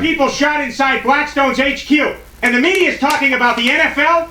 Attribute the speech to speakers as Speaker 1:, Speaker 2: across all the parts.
Speaker 1: people shot inside Blackstone's HQ. And the media's talking about the NFL?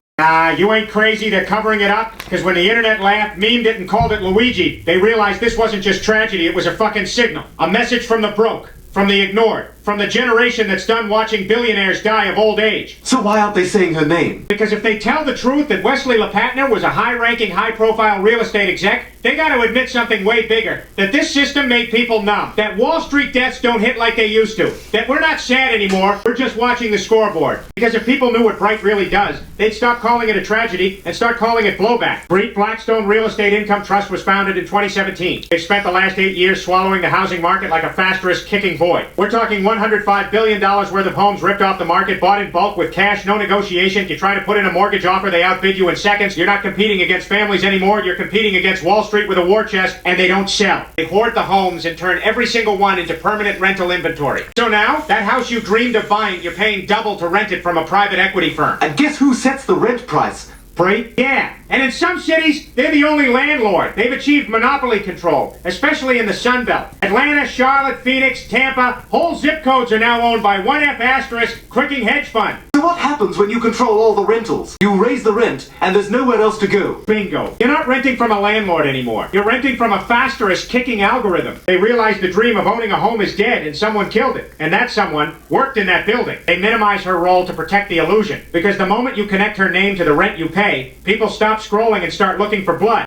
Speaker 1: You ain't crazy. They're covering it up. Because when the internet laughed, memed it, and called it Luigi, they realized this wasn't just tragedy, it was a fucking signal. A message from the broke, from the ignored, from the generation that's done watching billionaires die of old age.
Speaker 2: So why aren't they saying her name?
Speaker 1: Because if they tell the truth that Wesley Lopatner was a high-ranking, high-profile real estate exec, they got to admit something way bigger. That this system made people numb. That Wall Street deaths don't hit like they used to. That we're not sad anymore, we're just watching the scoreboard. Because if people knew what Breit really does, they'd stop calling it a tragedy and start calling it blowback. Breit Blackstone Real Estate Income Trust was founded in 2017. They've spent the last 8 years swallowing the housing market like a phosphorus kicking void. We're talking $105 billion worth of homes ripped off the market, bought in bulk with cash, no negotiation. You try to put in a mortgage offer, they outbid you in seconds. You're not competing against families anymore, you're competing against Wall Street with a war chest, and they don't sell. They hoard the homes and turn every single one into permanent rental inventory. So now, that house you dreamed of buying, you're paying double to rent it from a private equity firm.
Speaker 2: And guess who sets the rent price?
Speaker 1: Breit? Yeah. And in some cities, they're the only landlord. They've achieved monopoly control, especially in the Sun Belt. Atlanta, Charlotte, Phoenix, Tampa, whole zip codes are now owned by 1F asterisk cricking hedge fund.
Speaker 2: So what happens when you control all the rentals? You raise the rent, and there's nowhere else to go.
Speaker 1: Bingo. You're not renting from a landlord anymore. You're renting from a phosphorus kicking algorithm. They realize the dream of owning a home is dead and someone killed it. And that someone worked in that building. They minimize her role to protect the illusion. Because the moment you connect her name to the rent you pay, people stop scrolling and start looking for blood.